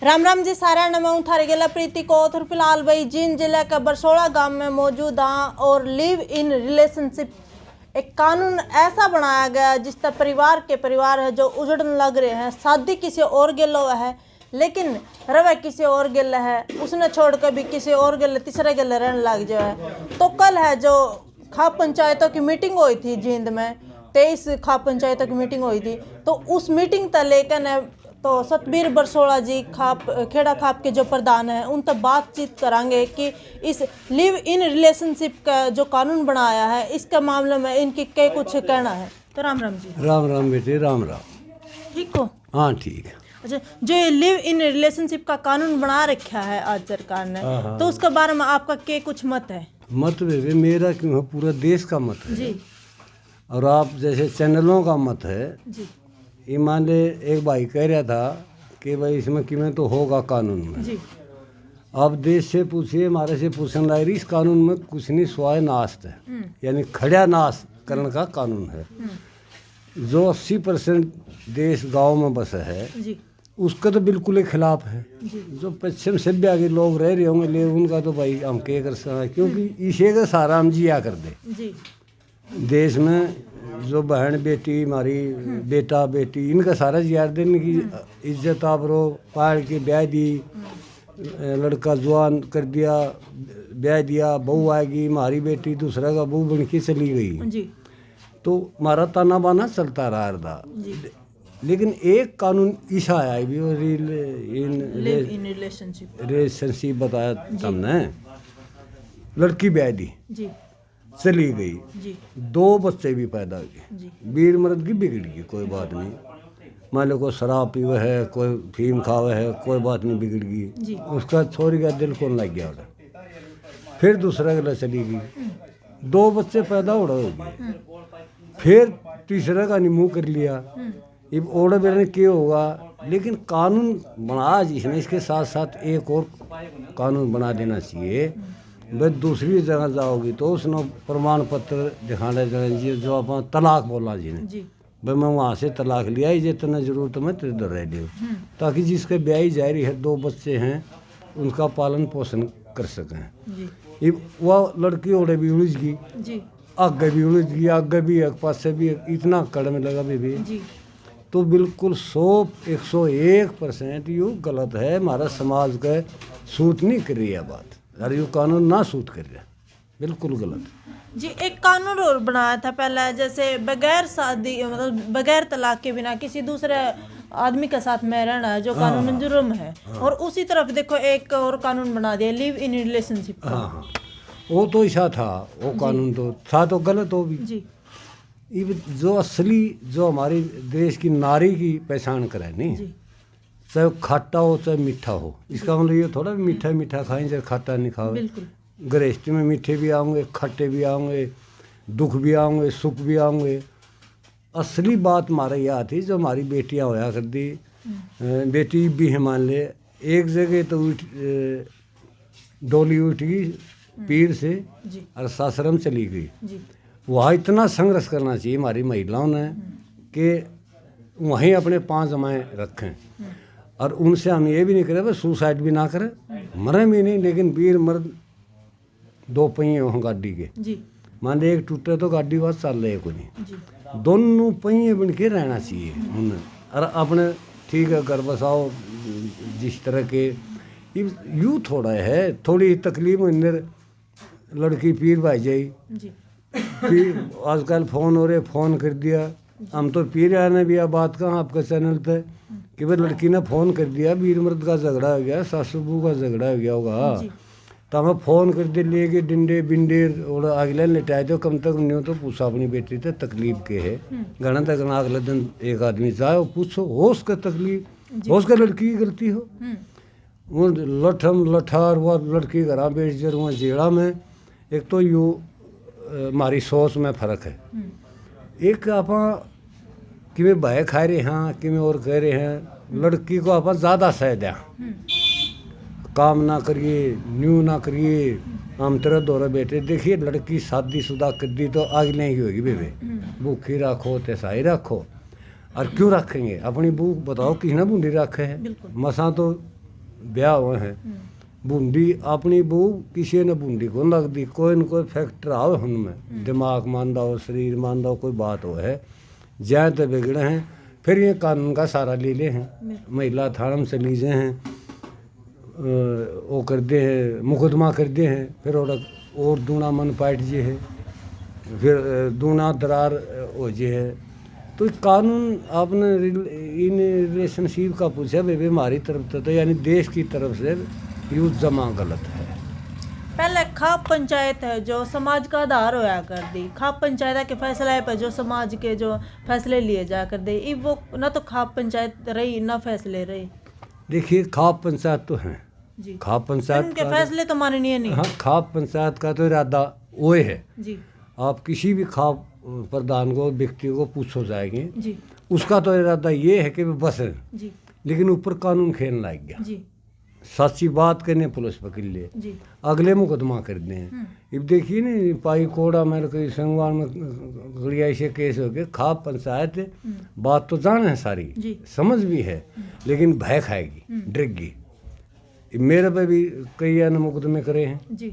राम राम जी सारा मैं हूँ थारी गेला प्रीति को और फिलहाल भाई जींद जिले का बरसोड़ा गांव में मौजूद हाँ और लिव इन रिलेशनशिप एक कानून ऐसा बनाया गया जिस तरह परिवार है जो उजड़ने लग रहे हैं। शादी किसी और गेलो है लेकिन रवे किसी और गेल है, उसने छोड़ कर भी किसी और गेल तीसरे गेल रहने लग जाए है। तो कल है जो खाप पंचायतों की मीटिंग हुई थी जींद में, 23 खाप पंचायतों की मीटिंग हुई थी। तो उस मीटिंग तक लेकर तो सतबीर बरसोड़ा जी खेड़ा खाप के जो प्रधान हैं उन तक बातचीत करांगे कि इस लिव इन रिलेशनशिप का जो कानून बनाया है इसके मामले में इनकी क्या कुछ कहना है। तो राम राम जी। राम राम बेटे, राम राम। ठीक हो? हाँ ठीक है। अच्छा, जो ये लिव इन रिलेशनशिप का कानून बना रखा है आज सरकार ने, तो उसके बारे में आपका क्या कुछ मत है? मत बेटे मेरा क्यों है, पूरा देश का मत है जी। और आप जैसे चैनलों का मत है जी। ईमान ने एक भाई कह रहा था कि भाई इसमें किमें तो होगा कानून में। जी। आप देश से पूछिए, हमारे से पूछने लगे इस कानून में कुछ नहीं स्वाय नास्त है, यानी खड़ा नाश करने का कानून है। जो 80% देश गांव में बसा है जी। उसका तो बिल्कुल ही खिलाफ है। जो पश्चिम सभ्य के लोग रह रहे होंगे ले उनका तो भाई हम क्या कर सकते हैं, क्योंकि इसे का सहारा हम जिया कर दे। जी। देश में जो बहन बेटी हमारी बेटा बेटी इनका सारा जियार देने की इज्जत आबरो पाड़ के ब्याह दी, लड़का जवान कर दिया ब्याह दिया, बहू आएगी हमारी बेटी दूसरा का बहू बन के चली गई। जी। तो हमारा ताना बाना चलता रहा था। लेकिन एक कानून ईसा आया भी लिव इन रिलेशनशिप बताया तुमने, लड़की ब्याह दी जी। चली गई, जी। 2 बच्चे भी पैदा हुए, वीर मर्द की बिगड़ गई, कोई बात नहीं। मान लो कोई शराब पीवे है, कोई फीम खावे है, कोई बात नहीं बिगड़ गई, उसका छोरी का दिल कौन लग गया उधर। फिर दूसरा गला चली गई, 2 बच्चे पैदा हो गए, फिर तीसरा का निमूह कर लिया। अब ओढ़े बेरने क्या होगा, लेकिन कानून बना जिसने इसके साथ साथ एक और कानून बना देना चाहिए। भाई दूसरी जगह जाओगी तो उसने प्रमाण पत्र दिखाना चाहिए, जो अपन तलाक बोला जिन्हें भाई मैं वहाँ से तलाक लिया ही जितना जरूरत मैं तेरे इधर रह लियो, ताकि जिसके ब्याही जारी है 2 बच्चे हैं उनका पालन पोषण कर सकें। वह लड़की ओढ़े भी उलझ गई, आगे भी उलझ गई, आगे भी एक पास से भी इतना कड़ में लगा भी। तो बिल्कुल 101% ये गलत है। हमारा समाज का सूट नहीं कर रही है बात, अरे ये कानून ना सूट कर रहा, बिल्कुल गलत जी। एक कानून और बनाया था पहले, जैसे बगैर शादी मतलब बगैर तलाक के बिना किसी दूसरे आदमी के साथ में रहना है जो कानून जुर्म है। और उसी तरफ देखो एक और कानून बना दिया लिव इन रिलेशनशिप का। हाँ, वो तो ऐसा था, वो कानून तो था तो गलत हो भी जी। ये जो असली जो हमारी देश की नारी की पहचान करे नहीं, चाहे खट्टा हो चाहे मीठा हो, इसका मतलब ये थोड़ा मीठा मीठा खाएं चाहे खट्टा नहीं खाओ। गृहस्थी में मीठे भी आऊँगे, खट्टे भी आऊँगे, दुख भी आऊँगे, सुख भी आऊँगे। असली बात हमारे यहाँ थी जो हमारी बेटियाँ होया कर दी, बेटी भी है मान ले, एक जगह तो डोली उठ गई पीर से और सासरम चली गई। वहाँ इतना संघर्ष करना चाहिए हमारी महिलाओं ने कि वहीं अपने 5 जमाएँ रखें और उनसे हम ये भी नहीं करें बस सुसाइड भी ना करें, मरे भी नहीं, लेकिन वीर मर्द 2 पहिए हों गाड़ी के, मान ले एक टूटे तो गाड़ी बस चल रही है कोई नहीं, दोनों पहिए बन के रहना चाहिए उन्हें। और अपने ठीक है घर बसाओ जिस तरह के यूँ थोड़ा है, थोड़ी तकलीफ अंदर लड़की पीर भाई जाई, फिर आजकल फ़ोन हो रहे, फ़ोन कर दिया, हम तो पीर आने भी बात का आपका चैनल पे कि भाई लड़की ने फ़ोन कर दिया, वीर मर्द का झगड़ा हो गया, सासू बहू का झगड़ा हो गया होगा, तो हमें फ़ोन कर दे ले के डिंडे बिंडे और अगले लेटाए दो, कम तक नहीं हो तो पूछा अपनी बेटी से तकलीफ के है घना तक ना, अगले दिन एक आदमी जाए और पूछो हो उसका तकलीफ, हो उसका लड़की की गलती हो। वो लठम लठार वह लड़की घरा बैठ जर वहाँ जेड़ा में, एक तो यू हमारी सोच में फ़र्क है। एक आप कि भय खा रहे हैं कि और कह रहे हैं, लड़की को आप ज़्यादा सह दें, काम ना करिए न्यू ना करिए, हम तेरा दौरा बैठे। देखिए लड़की शादीशुदा कर दी तो अगले ही होगी बेबे, भूखी रखो तैसा ही रखो, और क्यों रखेंगे अपनी भूख बताओ किसी ने बूंदी रखे है, मसा तो ब्याह हुए हैं बूंदी अपनी बहू किसी ने बूंदी को लग दी, कोई न कोई फैक्टर आओ उनमें, दिमाग मानदा हो, शरीर मानदा हो, कोई बात हो है जहाँ तो बिगड़े हैं, फिर ये कानून का सहारा ले ले हैं, महिला थाना में चली जाए हैं, वो कर दे है मुकदमा कर दे हैं, फिर और दूना मन पाट जे है, फिर दूना दरार हो जे है। तो कानून आपने इन रिलेशनशिप का पूछा भाई हमारी तरफ तो यानी देश की तरफ से यूज जमा गलत है। पहले खाप पंचायत है जो समाज का आधार होया कर दी, खाप पंचायत के फैसले पे जो समाज के जो फैसले लिए जा कर दे, अब वो ना तो खाप पंचायत रही ना फैसले रही। देखिए खाप पंचायत तो है जी, खाप पंचायत उनके फैसले तो माननीय नहीं। हाँ खाप पंचायत का तो इरादा वो है जी, आप किसी भी खाप प्रधान को व्यक्ति को पूछो जाएंगे जी, उसका तो इरादा ये है कि वे बस है, जी, लेकिन ऊपर कानून खेलने लग गया, जी, सच्ची बात करने पुलिस पकड़ ले, जी, अगले मुकदमा कर दें। अब देखिए ना पाई कोड़ा मेरे को संगवान में गड़िया ऐसे केस हो गए, खाप पंचायत बात तो जान है सारी, जी, समझ भी है, लेकिन भय खाएगी, डरेगी। मेरे पे भी कई अन्य मुकदमे करे हैं जी,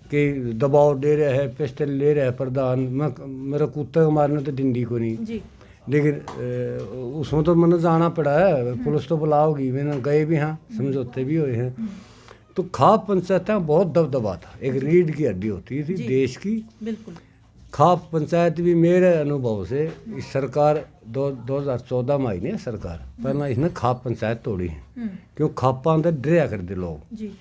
कि दबाव दे रहा है, पिस्टल ले रहा है प्रधान, मैं मेरा कुत्ते को मारने तो डिंडी को नहीं, जी, लेकिन उसमें तो मैंने जाना पड़ा है, पुलिस तो बुलाओगी, मैंने गए भी हाँ, समझौते भी हुए हैं। तो खाप पंचायत में बहुत दबदबा था, एक रीढ़ की हड्डी होती थी देश की। बिल्कुल खाप पंचायत भी मेरे अनुभव से इस सरकार 2014 में आई नहीं सरकार, पहला इसने खाप पंचायत तोड़ी है, क्यों खापा अंदर डरिया कर दे लोग जी।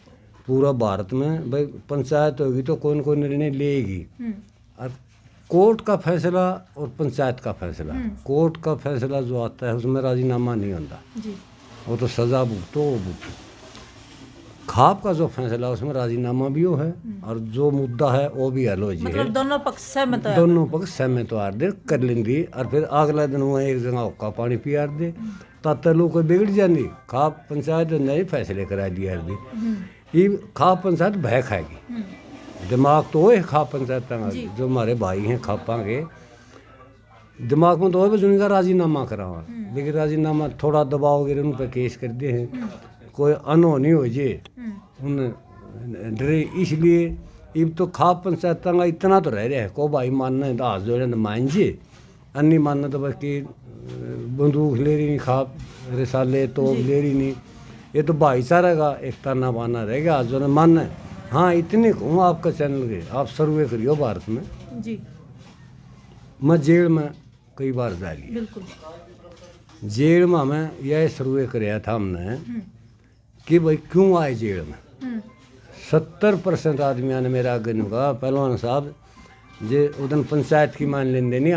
पूरा भारत में भाई पंचायत होगी तो कौन कौन निर्णय लेगी, और कोर्ट का फैसला और पंचायत का फैसला, कोर्ट का फैसला जो आता है उसमें राजीनामा नहीं होता, वो तो सजा भुगतो वो भुगतो। खाप का जो फैसला उसमें राजीनामा भी हो है और जो मुद्दा है वो भी हल हो जाए, मतलब दोनों पक्ष सहमत हो दे कर लेंगी, और फिर अगला दिन वो एक जगह हुक्का पानी पिया दे, तब लोग कोई बिगड़ जाती। खाप पंचायत ने फैसले करा दिया ये खाप पंचायत भय खाएगी, दिमाग तो वो है खाप पंचायत का, जो हमारे भाई हैं खापा के दिमाग में तो वो उनका राजीनामा करावा, लेकिन राजीनामा थोड़ा दबाव गिरे उन पर केस कर दिए हैं, कोई अनहोनी हो जाए उन डरे, इसलिए अब तो खाप पंचायत का इतना तो रह रहा है, को भाई मानना है तो हाथ जोड़े तो मान जे, अन्य मानना तो बाकी बंदूक ले रही नहीं, खाप रिसाले तो ले रही नहीं, ये तो भाईचारा का एक ताना बाना रहेगा, हाथ जोड़े मानना है। हाँ इतने कहूँ आपका चैनल के आप सर्वे करियो भारत में जी, मैं जेल में कई बार जा लिया, बिल्कुल जेल में हमें यह सर्वे कराया था हमने कि भाई क्यों आए जेल में, 70% आदमियों ने मेरा आगे कहा पहलवान साहब जे उदन पंचायत की मान लेंदे नहीं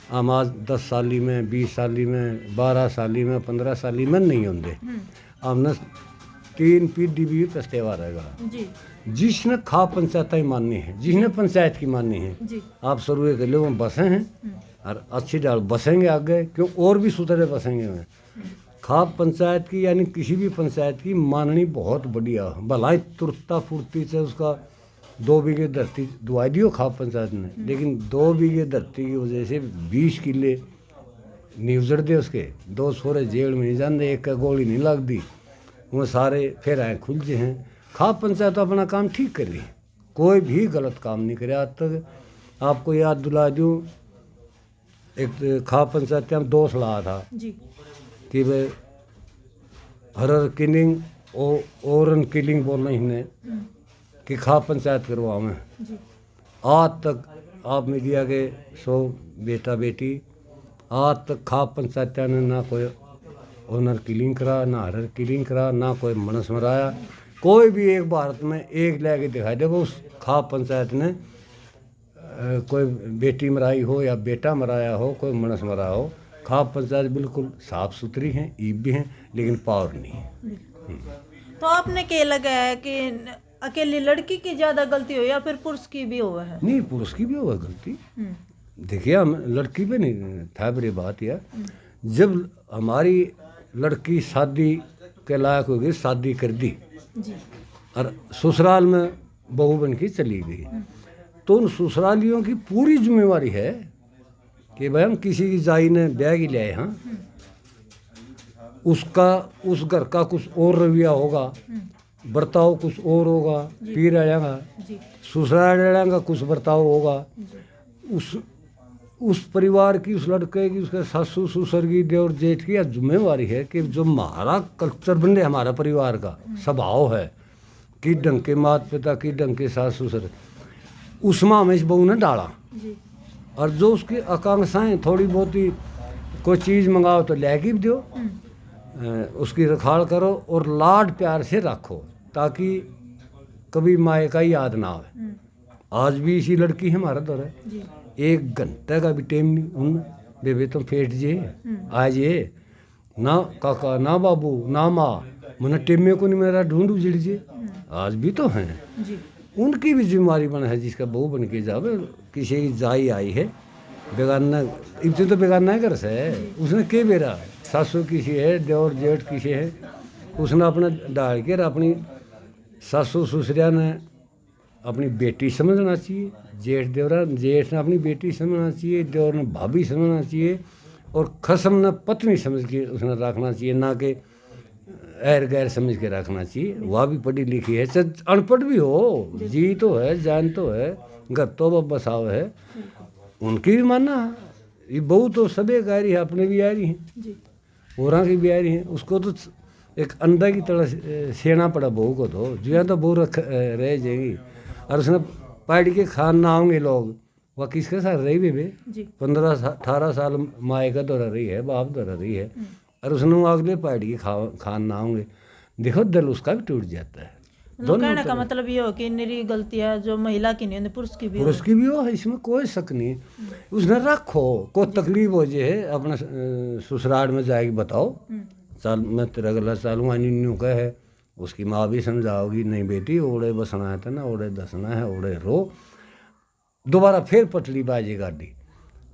हम आज 10 साली में 20 साली में 12 साली में 15 साली में नहीं होंगे, हमने 3 पीढ़ी भी पछतेवा रहेगा जी। जिसने खाप पंचायत ही माननी है, जिसने पंचायत की माननी है जी। आप सर्वे कर लो बसे हैं और अच्छी डाल बसेंगे आगे, क्यों और भी सुधरे बसेंगे में। खाप पंचायत की यानी किसी भी पंचायत की माननी बहुत बढ़िया, भलाई तुरता फुर्ती से उसका 2 बीघे धरती दुआई दियो खाप पंचायत ने, लेकिन 2 बीघे धरती की वजह से 20 किले नहीं उजड़ दे उसके, 2 छोरे जेल में नहीं जाते, एक का गोली नहीं लगती, वो सारे फिर आए खुल जे हैं। खाप पंचायत तो अपना काम ठीक कर रही, कोई भी गलत काम नहीं करे आज तक। आपको याद दिला दूँ एक खाप पंचायत में 2 सलाह था जी कि भाई हरर किलिंग और किलिंग बोलना ही कि खाप पंचायत करवाओ में, आज तक आप मीडिया के 100 बेटा बेटी आज तक खाप पंचायत ने ना कोई ओनर किलिंग करा, ना हरर किलिंग करा, ना कोई मनस मराया, कोई भी एक भारत में एक लेके दिखाई दे वो उस खाप पंचायत ने कोई बेटी मराई हो या बेटा मराया हो, कोई मनस मराया हो। खाप पंचायत बिल्कुल साफ सुथरी हैं, ईब भी हैं, लेकिन पावर नहीं है। तो आपने क्या लगा है कि अकेली लड़की की ज़्यादा गलती हो या फिर पुरुष की भी हुआ है? नहीं पुरुष की भी हुआ गलती, देखिए हम लड़की पे नहीं था मेरी बात यार, जब हमारी लड़की शादी के लायक हो गई, शादी कर दी जी। और ससुराल में बहू बन के चली गई, तो उन ससुरालियों की पूरी जिम्मेवारी है कि भाई हम किसी की जाई ने ब्याह की ले आए, हाँ उसका उस घर का कुछ और रवैया होगा, बर्ताव कुछ और होगा, पीर आएगा ससुराल आएगा कुछ बर्ताव होगा, उस परिवार की, उस लड़के की, उसके सासू ससुर की, देवर जेठ की जिम्मेवारी है कि जो हमारा कल्चर बन रहा है, हमारा परिवार का स्वभाव है कि ढंग के माता पिता की, ढंग के सास ससुर, उसमें हमें इस बहू ने डाला। और जो उसकी आकांक्षाएं थोड़ी बहुत ही कोई चीज़ मंगाओ तो लेके भी दो, उसकी रखाल करो और लाड प्यार से रखो ताकि कभी माए का याद ना आवे। आज भी इसी लड़की है हमारा दौर है, 1 घंटे का भी टाइम नहीं उन बेबे तुम फेट जे आज ये ना काका ना बाबू ना माँ मैंने टेमे को नहीं मेरा ढूंढ उजड़ जे, आज भी तो हैं। उनकी भी जिम्मेवारी बना है जिसका बहू बन के जावे, किसी की जाई आई है बेगाना, इतने तो बेगाना है घर से, उसने के बेरा सासू किसी है, देवर जेठ किसी है, उसने अपना डाल के अपनी सासू ससुरिया ने अपनी बेटी समझना चाहिए, जेठ ने अपनी बेटी समझना चाहिए, देवर ने भाभी समझना चाहिए और खसम ने पत्नी समझ के उसने रखना चाहिए, ना कि एर गैर समझ के रखना चाहिए। वह भी पढ़ी लिखी है, अनपढ़ भी हो, जी तो है, जान तो है, घर तो बसाव है, उनकी भी मानना। ये बहू तो सभी आ रही है, अपने भी आ रही हैं, औरा की भी आ रही हैं, उसको तो एक अंडा की तरह सेना पड़ा बहू को, तो जो तो बहू रह जाएगी। और उसने पार्टी के खान ना होंगे लोग, वह किसके साथ रही भी 15-18 साल माए का दौरा रही है, बाप दौरा रही है, और उसने अगले पार्टी के खान ना होंगे, देखो दिल उसका भी टूट जाता है। कहने का मतलब ये हो कि मेरी गलती है जो महिला की नहीं, पुरुष की भी हो, इसमें कोई शक नहीं। उसने रखो कोई तकलीफ हो जाए अपना ससुराल में जाएगी बताओ, चल मैं तेरा गला चालूंगा न्यू का है, उसकी माँ भी समझाओगी नहीं बेटी ओड़े बसना है तो ना ओड़े दसना है, ओड़े रो, दोबारा फिर पटली बाजी गाड़ी।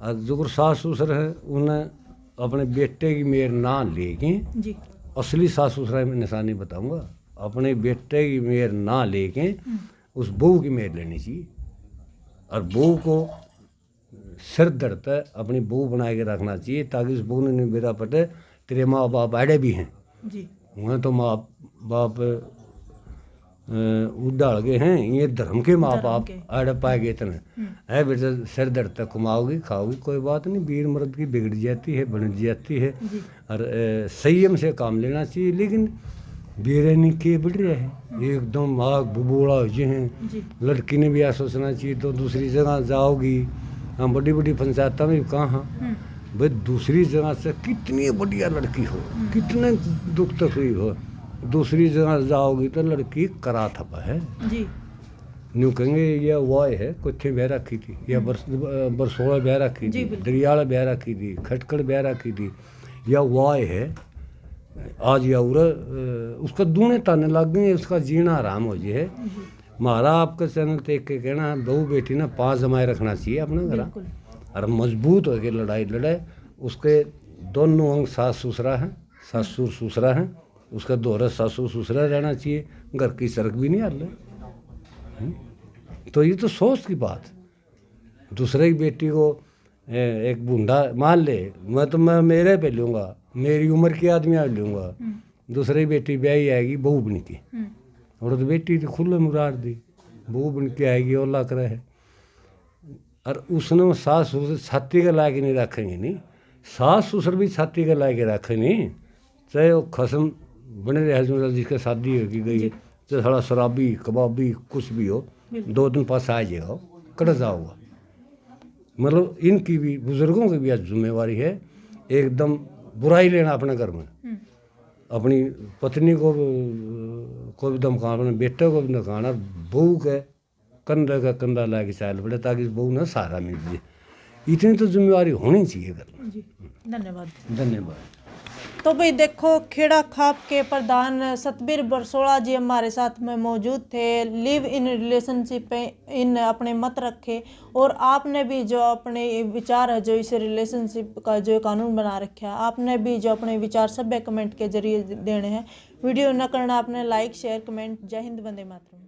और जो सास ससुर है उन्हें अपने बेटे की मेर ना लेके, असली सास ससुर में निशानी बताऊंगा, अपने बेटे की मेर ना लेके उस बहू की मेर लेनी चाहिए। और बहू को सिर धरता अपनी बहू बना के रखना चाहिए ताकि उस बहू ने बेरा पटे तेरे माँ बाप आड़े भी हैं, वहाँ तो माँ बाप उड़ाल गए हैं, ये धर्म के माँ बाप आड़े पाए गए इतने है बेटा, सिर धरता कमाओगी खाओगी कोई बात नहीं, वीर मर्द की बिगड़ जाती है, बन जाती है। और संयम से काम लेना चाहिए, लेकिन बेरहनी के बढ़ रहा है, एकदम आग बुबोड़ा हो हैं। लड़की ने भी यह सोचना चाहिए तो दूसरी जगह जाओगी, हम बड़ी बड़ी पंचायतों में कहाँ भाई दूसरी जगह से कितनी बढ़िया लड़की हो, कितने दुख तकलीफ हो, दूसरी जगह जाओगी तो लड़की करा थपा है न्यू कहेंगे यह वाय है, कुछ ब्याह रखी थी, या बरसोड़ा ब्याह रखी थी, दरियाला ब्याह रखी थी, खटकड़ ब्याह रखी थी, या वाय है आज या उसका दूने ताने लग गए, उसका जीना आराम हो जाए। हमारा आपका चैनल देख के कहना है बहू बेटी ना 5 जमाए रखना चाहिए अपना घर, और मजबूत होकर लड़ाई लड़े। उसके दोनों अंग सास ससुरा हैं, ससुर ससुरा हैं, उसका दोहरा सासू ससुरा रहना चाहिए, घर की सड़क भी नहीं हल रहे। तो ये तो सोच की बात। दूसरे की बेटी को एक बूढ़ा मान ले, मैं मेरे पे लूँगा, मेरी उम्र के आदमी आ लूँगा, दूसरी बेटी ब्याही आएगी बहू बन के, और तो बेटी तो खुले मुराद दी बहू बन के आएगी और ला कर है। और उसने सास ससुर छाती का ला के नहीं रखेंगे, नहीं सास ससुर भी छाती का ला के रखे नहीं, चाहे वो खसम बने रहे जिसका शादी होगी गई, चाहे थोड़ा शराबी कबाबी कुछ भी हो, 2 दिन पास आ जाएगा कट जाओगा। मतलब इनकी भी बुजुर्गों की भी आज जिम्मेवारी है एकदम बुराई लेना अपने घर में, अपनी पत्नी को भी धमकाना, अपने बेटे को भी धमकाना, बहू के कंधा का कंधा ला के चाल पड़े ताकि बहू ना सहारा मिल जाए। इतनी तो जिम्मेवारी होनी चाहिए घर में। धन्यवाद। तो भाई देखो खेड़ा खाप के प्रधान सतबीर बरसोड़ा जी हमारे साथ में मौजूद थे, लिव इन रिलेशनशिप इन अपने मत रखे, और आपने भी जो अपने विचार है जो इस रिलेशनशिप का जो कानून बना रखा है, आपने भी जो अपने विचार सभ्य कमेंट के जरिए देने हैं। वीडियो न करना आपने लाइक शेयर कमेंट। जय हिंद, वंदे मातरम।